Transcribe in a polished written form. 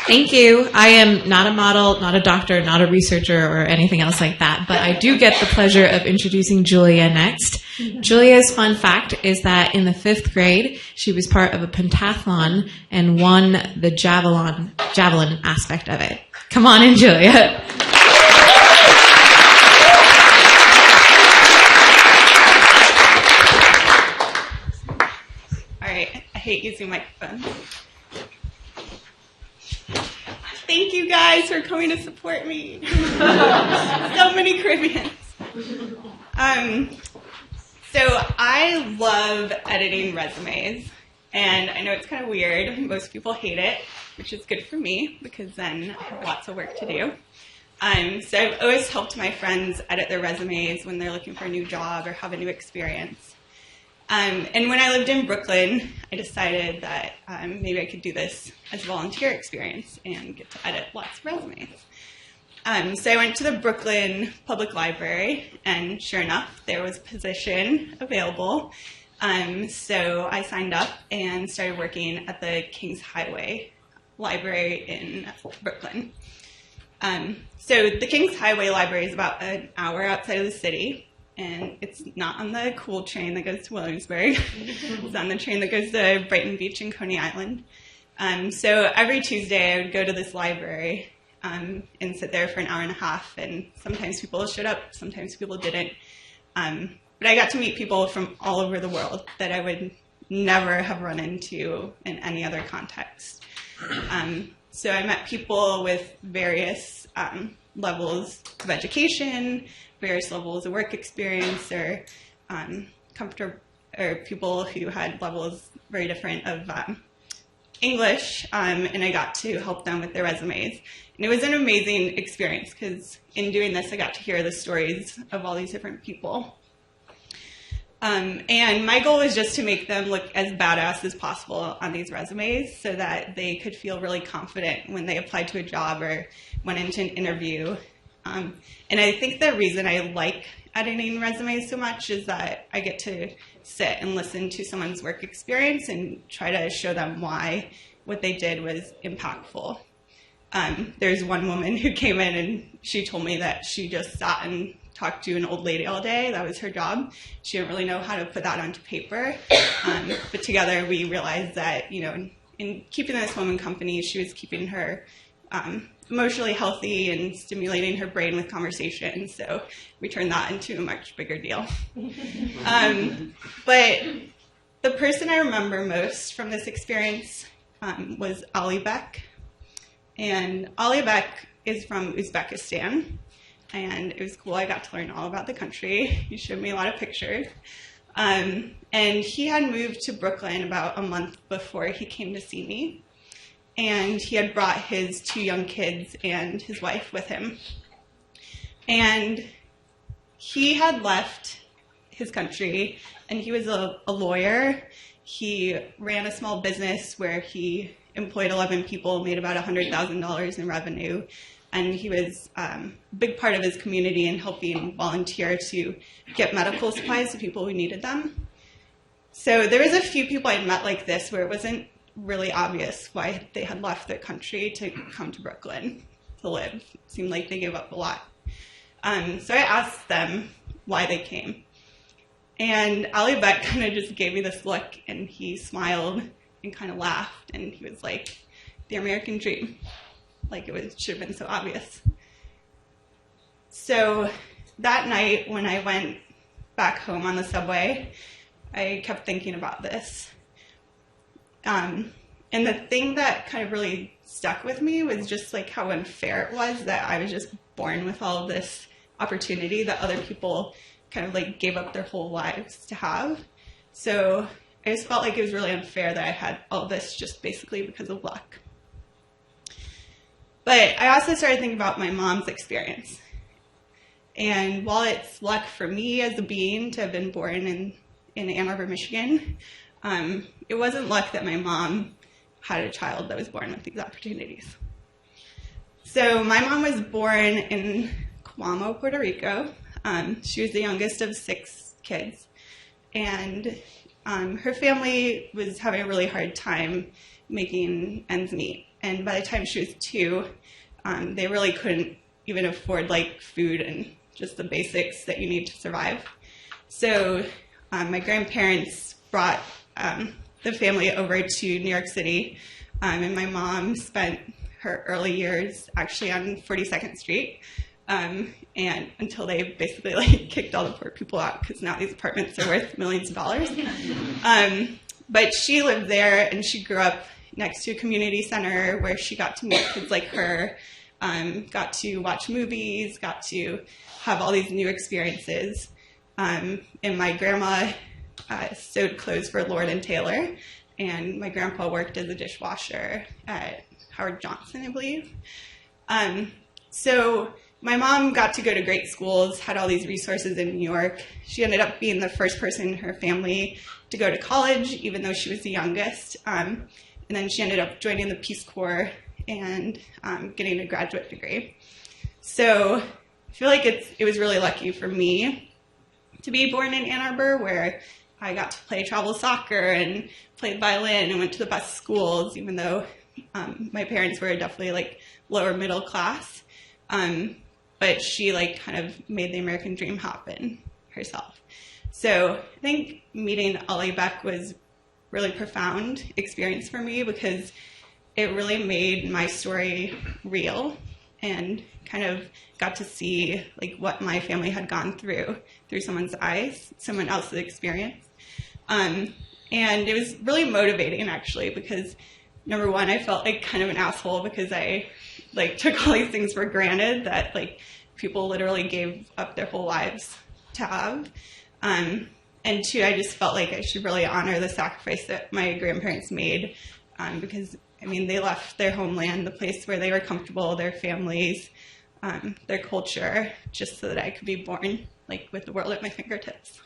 Thank you. I am not a model, not a doctor, not a researcher, or anything else like that, but I do get the pleasure of introducing Julia next. Julia's fun fact is that in the 5th grade, she was part of a pentathlon and won the javelin aspect of it. Come on in, Julia. All right, I hate using microphones. Thank you guys for coming to support me. So many Caribbeans. So I love editing resumes, and I know it's kind of weird. Most people hate it, which is good for me because then I have lots of work to do. So I've always helped my friends edit their resumes when they're looking for a new job or have a new experience. And when I lived in Brooklyn, I decided that maybe I could do this as a volunteer experience and get to edit lots of resumes. So I went to the Brooklyn Public Library, and sure enough, there was a position available. So I signed up and started working at the Kings Highway Library in Brooklyn. So the Kings Highway Library is about an hour outside of the city. And it's not on the cool train that goes to Williamsburg. It's on the train that goes to Brighton Beach and Coney Island. So every Tuesday I would go to this library and sit there for an hour and a half. And sometimes people showed up, sometimes people didn't. But I got to meet people from all over the world that I would never have run into in any other context. So I met people with various levels of education, various levels of work experience, or or people who had levels very different of English, and I got to help them with their resumes. And it was an amazing experience because in doing this, I got to hear the stories of all these different people. And my goal was just to make them look as badass as possible on these resumes so that they could feel really confident when they applied to a job or went into an interview. And I think the reason I like editing resumes so much is that I get to sit and listen to someone's work experience and try to show them why what they did was impactful. There's one woman who came in and she told me that she just sat and talked to an old lady all day. That was her job. She didn't really know how to put that onto paper. But together we realized that, in keeping this woman company, she was keeping her emotionally healthy and stimulating her brain with conversation. So we turned that into a much bigger deal. But the person I remember most from this experience was Ali Bek. And Ali Bek is from Uzbekistan. And it was cool. I got to learn all about the country. He showed me a lot of pictures. And he had moved to Brooklyn about a month before he came to see me. And he had brought his 2 young kids and his wife with him. And he had left his country, and he was a lawyer. He ran a small business where he employed 11 people, made about $100,000 in revenue. And he was a big part of his community in helping volunteer to get medical supplies to people who needed them. So there was a few people I'd met like this where it wasn't really obvious why they had left their country to come to Brooklyn to live. It seemed like they gave up a lot. So I asked them why they came. And Ali Bek kind of just gave me this look, and he smiled and kind of laughed, and he was like, the American dream. Like should have been so obvious. So that night when I went back home on the subway, I kept thinking about this. And the thing that kind of really stuck with me was just like how unfair it was that I was just born with all of this opportunity that other people kind of like gave up their whole lives to have. So I just felt like it was really unfair that I had all this just basically because of luck. But I also started thinking about my mom's experience. And while it's luck for me as a being to have been born in Ann Arbor, Michigan, it wasn't luck that my mom had a child that was born with these opportunities. So my mom was born in Cuamo, Puerto Rico. She was the youngest of 6 kids. And her family was having a really hard time making ends meet. and by the time she was 2, they really couldn't even afford like food and just the basics that you need to survive. So my grandparents brought the family over to New York City, and my mom spent her early years actually on 42nd Street, and until they basically like kicked all the poor people out because now these apartments are worth millions of dollars. But she lived there, and she grew up next to a community center where she got to meet kids like her, got to watch movies, got to have all these new experiences. And my grandma sewed clothes for Lord and Taylor, and my grandpa worked as a dishwasher at Howard Johnson, I believe. So my mom got to go to great schools, had all these resources in New York. She ended up being the first person in her family to go to college, even though she was the youngest. And then she ended up joining the Peace Corps and getting a graduate degree. So I feel like it was really lucky for me to be born in Ann Arbor, where I got to play travel soccer and played violin and went to the best schools, even though my parents were definitely like lower middle class. But she like kind of made the American dream happen herself. So I think meeting Hawley Beck was really profound experience for me because it really made my story real and kind of got to see like what my family had gone through someone's eyes, someone else's experience. And it was really motivating actually because number one, I felt like kind of an asshole because I like took all these things for granted that like people literally gave up their whole lives to have. And two, I just felt like I should really honor the sacrifice that my grandparents made because, I mean, they left their homeland, the place where they were comfortable, their families, their culture, just so that I could be born like with the world at my fingertips.